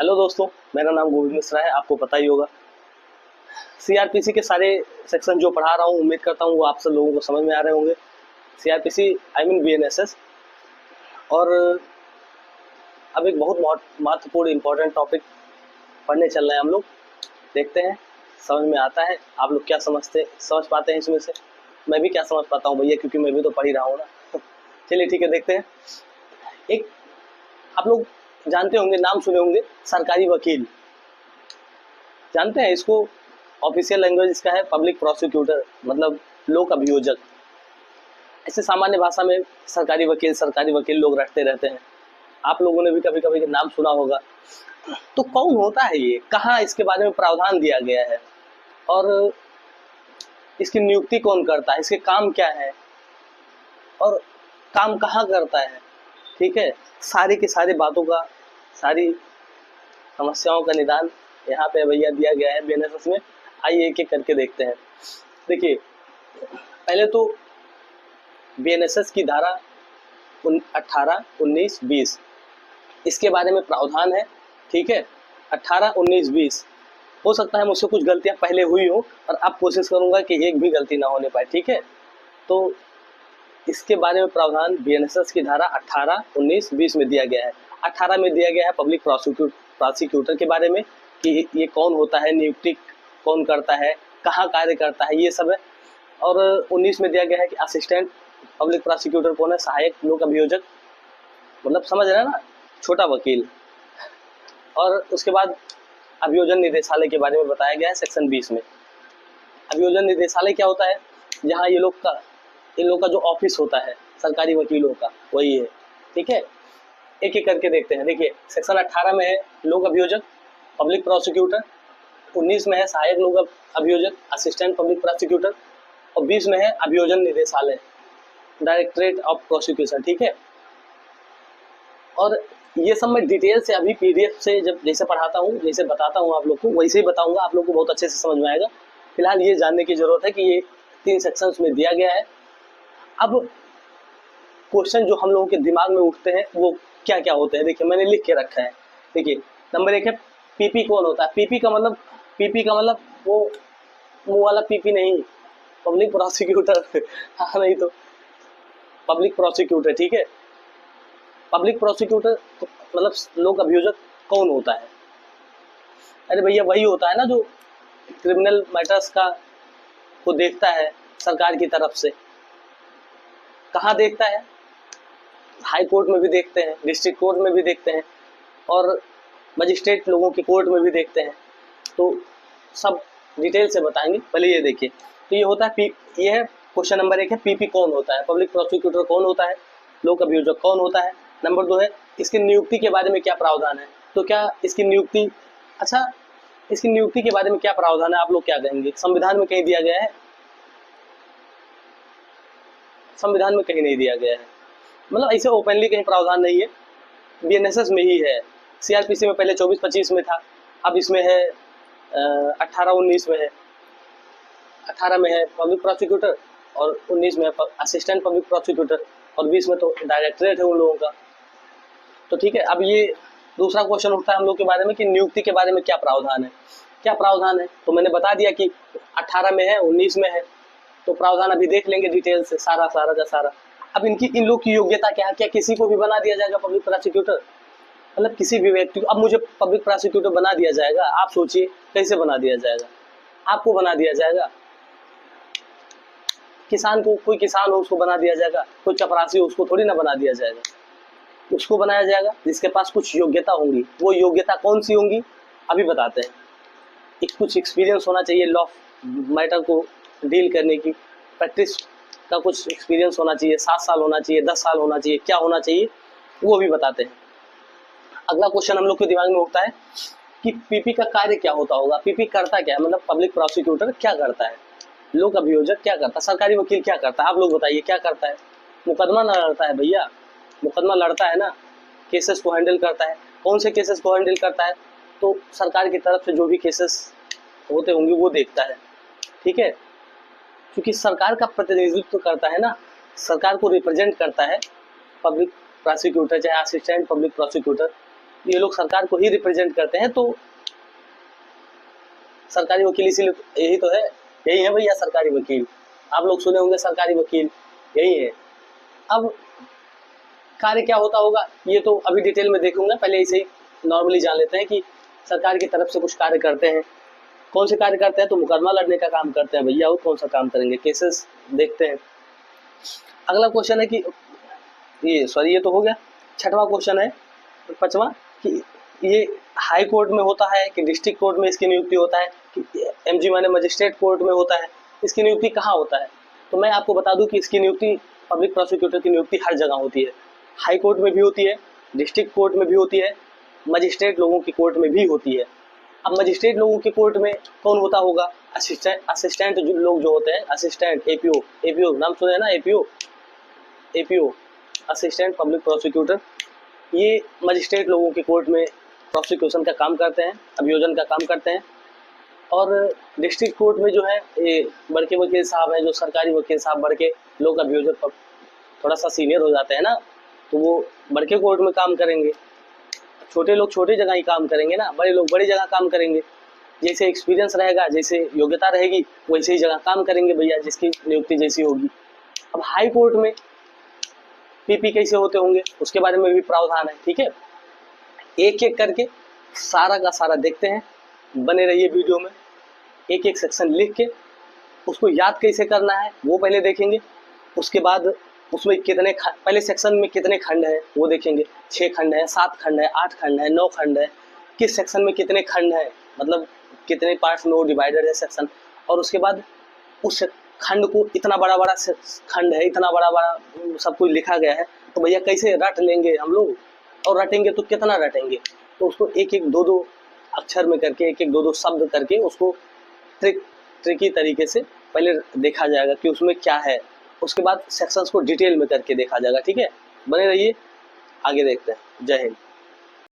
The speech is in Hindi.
हेलो दोस्तों, मेरा नाम गोविंद मिश्रा है। आपको पता ही होगा सीआरपीसी के सारे सेक्शन जो पढ़ा रहा हूँ, उम्मीद करता हूँ वो आप सब लोगों को समझ में आ रहे होंगे। CrPC I mean BNSS. और अब एक बहुत महत्वपूर्ण इंपॉर्टेंट टॉपिक पढ़ने चल रहे हैं हम लोग। देखते हैं समझ में आता है, आप लोग क्या समझ पाते हैं इसमें से। मैं भी क्या समझ पाता हूँ भैया, क्योंकि मैं भी तो पढ़ ही रहा हूँ ना। चलिए ठीक है, देखते हैं। एक आप लोग जानते होंगे, नाम सुने होंगे, सरकारी वकील। जानते हैं इसको? ऑफिशियल लैंग्वेज इसका है पब्लिक प्रोसिक्यूटर, मतलब लोक अभियोजक। ऐसे सामान्य भाषा में सरकारी वकील लोग रटते रहते हैं। आप लोगों ने भी कभी कभी नाम सुना होगा। तो कौन होता है ये, कहाँ इसके बारे में प्रावधान दिया गया है, और इसकी नियुक्ति कौन करता है, इसके काम क्या है, और काम कहाँ करता है। ठीक है, सारी की सारी बातों का, सारी समस्याओं का निदान यहाँ पे भैया दिया गया है बीएनएसएस में। आइए एक एक करके देखते हैं। देखिए, पहले तो बीएनएसएस की धारा 18, 19, 20 इसके बारे में प्रावधान है। ठीक है, 18, 19, 20। हो सकता है मुझसे कुछ गलतियां पहले हुई हो, और अब कोशिश करूंगा कि एक भी गलती ना होने पाए। ठीक है, तो इसके बारे में प्रावधान बीएनएसएस की धारा 18, 19, 20 में दिया गया है। 18 में दिया गया है पब्लिक प्रोसिक्यूटर के बारे में कि ये कौन होता है, नियुक्ति कौन करता है, कहाँ कार्य करता है, ये सब है। और 19 में दिया गया है कि असिस्टेंट पब्लिक प्रोसिक्यूटर कौन है, सहायक लोक अभियोजक, मतलब समझ रहे हैं ना, छोटा वकील। और उसके बाद अभियोजन निदेशालय के बारे में बताया गया है सेक्शन 20 में। अभियोजन निदेशालय क्या होता है? जहाँ इन लोग का जो ऑफिस होता है सरकारी वकीलों का, वही है। ठीक है, एक एक करके देखते हैं। देखिए, सेक्शन 18 में है लोक अभियोजक पब्लिक प्रोसिक्यूटर, 19 में है सहायक लोक अभियोजक असिस्टेंट पब्लिक प्रोसिक्यूटर, और 20 में है अभियोजन निदेशालय डायरेक्टरेट ऑफ प्रोसिक्यूशन। ठीक है, और ये सब मैं डिटेल से अभी पीडीएफ से जब जैसे पढ़ाता हूँ, जैसे बताता हूँ आप लोग को, वैसे ही बताऊंगा, आप लोग को बहुत अच्छे से समझ में आएगा। फिलहाल ये जानने की जरूरत है कि ये 3 सेक्शंस में दिया गया है। अब क्वेश्चन जो हम लोगों के दिमाग में उठते हैं वो क्या क्या होते हैं, देखिए मैंने लिख के रखा है। देखिए, नंबर 1 है पीपी कौन होता है। पीपी का मतलब वो मुंह वाला पीपी नहीं, पब्लिक प्रोसिक्यूटर। हाँ, नहीं तो पब्लिक प्रोसिक्यूटर। ठीक है, पब्लिक प्रोसिक्यूटर मतलब लोक अभियोजक कौन होता है? अरे भैया, वही होता है ना जो क्रिमिनल मैटर्स का को देखता है सरकार की तरफ से। कहाँ देखता है? हाई कोर्ट में भी देखते हैं, डिस्ट्रिक्ट कोर्ट में भी देखते हैं, और मजिस्ट्रेट लोगों की कोर्ट में भी देखते हैं। तो सब डिटेल से बताएंगे। पहले ये देखिए, तो ये होता है ये है क्वेश्चन नंबर 1 है पीपी कौन होता है, पब्लिक प्रोसिक्यूटर कौन होता है, लोक अभियोजक कौन होता है। नंबर 2 है इसकी नियुक्ति के बारे में क्या प्रावधान है। तो क्या इसकी नियुक्ति, अच्छा, इसकी नियुक्ति के बारे में क्या प्रावधान है, आप लोग क्या कहेंगे? संविधान में कहीं दिया गया है? संविधान में कहीं नहीं दिया गया है, मतलब ऐसे ओपनली कहीं प्रावधान नहीं है। बीएनएसएस में ही है। सीआरपीसी में पहले 24-25 में था, अब इसमें है 18-19 में है। 18 में है पब्लिक प्रोसिक्यूटर, और 19 में है असिस्टेंट पब्लिक प्रोसिक्यूटर, और 20 में तो डायरेक्टरेट है उन लोगों का। तो ठीक है, अब ये दूसरा क्वेश्चन उठता है हम लोग के बारे में कि नियुक्ति के बारे में क्या प्रावधान है। क्या प्रावधान है तो मैंने बता दिया कि 18 में है, 19 में है। तो प्रावधान अभी देख लेंगे डिटेल से, सारा का सारा। अब इन लोग की योग्यता क्या है? क्या किसी को भी बना दिया जाएगा पब्लिक प्रोसिक्यूटर? मतलब किसी भी व्यक्ति को अब मुझे पब्लिक प्रोसिक्यूटर बना दिया जाएगा, आप सोचिए कैसे बना दिया जाएगा? आपको बना दिया जाएगा, किसान को, कोई किसान हो उसको बना दिया जाएगा, कोई चपरासी हो उसको थोड़ी ना बना दिया जाएगा। उसको बनाया जाएगा जिसके पास कुछ योग्यता होंगी। वो योग्यता कौन सी होंगी अभी बताते हैं। कुछ एक्सपीरियंस होना चाहिए लॉ मैटर को डील करने की, प्रैक्टिस का कुछ एक्सपीरियंस होना चाहिए, 7 साल होना चाहिए, 10 साल होना चाहिए, क्या होना चाहिए वो भी बताते हैं। अगला क्वेश्चन हम लोग के दिमाग में उठता है कि पीपी का कार्य क्या होता होगा। पीपी करता क्या है, मतलब पब्लिक प्रोसिक्यूटर क्या करता है, लोक अभियोजक क्या करता है, सरकारी वकील क्या करता है, आप लोग बताइए क्या करता है? मुकदमा ना लड़ता है भैया, मुकदमा लड़ता है ना, केसेस को हैंडल करता है। कौन से केसेस को हैंडल करता है? तो सरकार की तरफ से जो भी केसेस होते होंगे वो देखता है। ठीक है, क्योंकि सरकार का प्रतिनिधित्व करता है ना, सरकार को रिप्रेजेंट करता है पब्लिक प्रोसिक्यूटर, चाहे असिस्टेंट पब्लिक प्रोसिक्यूटर। ये लोग सरकार को ही रिप्रेजेंट करते हैं, तो सरकारी वकील इसीलिए यही तो है, यही है भैया सरकारी वकील। आप लोग सुने होंगे सरकारी वकील, यही है। अब कार्य क्या होता होगा ये तो अभी डिटेल में देखूंगा, पहले इसे ही नॉर्मली जान लेते हैं कि सरकार की तरफ से कुछ कार्य करते हैं। कौन से कार्य करते हैं? तो मुकदमा लड़ने का काम करते हैं भैया। और कौन सा काम करेंगे? केसेस देखते हैं। अगला क्वेश्चन है कि ये तो हो गया। छठवां क्वेश्चन है, पांचवा, कि ये हाई कोर्ट में होता है कि डिस्ट्रिक्ट कोर्ट में इसकी नियुक्ति होता है, कि एमजी माने मजिस्ट्रेट कोर्ट में होता है, इसकी नियुक्ति कहाँ होता है? तो मैं आपको बता दूं कि इसकी नियुक्ति, पब्लिक प्रोसिक्यूटर की नियुक्ति हर जगह होती है। हाई कोर्ट में भी होती है, डिस्ट्रिक्ट कोर्ट में भी होती है, मजिस्ट्रेट लोगों की कोर्ट में भी होती है। अब मजिस्ट्रेट लोगों की कोर्ट में कौन होता होगा? असिस्टेंट लोग जो होते हैं, असिस्टेंट एपीओ नाम सुने ना, एपीओ असिस्टेंट पब्लिक प्रोसिक्यूटर, ये मजिस्ट्रेट लोगों की कोर्ट में प्रोसिक्यूशन का काम करते हैं, अभियोजन का काम करते हैं। और डिस्ट्रिक्ट कोर्ट में जो है ये बड़के वकील साहब हैं, जो सरकारी वकील साहब बड़के लोग अभियोजन पर थोड़ा सा सीनियर हो जाते हैं ना, तो वो बड़के कोर्ट में काम करेंगे। छोटे लोग छोटी जगह ही काम करेंगे ना, बड़े लोग बड़ी जगह काम करेंगे। जैसे एक्सपीरियंस रहेगा, जैसे योग्यता रहेगी, वैसे ही जगह काम करेंगे भैया, जिसकी नियुक्ति जैसी होगी। अब हाई कोर्ट में पीपी कैसे होते होंगे उसके बारे में भी प्रावधान है, ठीक है। एक एक करके सारा का सारा देखते हैं, बने रहिए वीडियो में। एक एक सेक्शन लिख के उसको याद कैसे करना है वो पहले देखेंगे। उसके बाद उसमें कितने पहले सेक्शन में कितने खंड हैं वो देखेंगे। 6 खंड है, 7 खंड है, 8 खंड है, 9 खंड है, किस सेक्शन में कितने खंड हैं, मतलब कितने पार्ट्स में वो डिवाइडेड है सेक्शन। और उसके बाद उस खंड को इतना बड़ा बड़ा खंड है, इतना बड़ा बड़ा सब कुछ लिखा गया है, तो भैया कैसे रट लेंगे हम लोग? और रटेंगे तो कितना रटेंगे? तो उसको एक एक दो दो अक्षर में करके, एक एक दो दो शब्द करके उसको ट्रिकी तरीके से पहले देखा जाएगा कि उसमें क्या है। उसके बाद सेक्शंस को डिटेल में करके देखा जाएगा, ठीक है। बने रहिए, आगे देखते हैं। जय हिंद।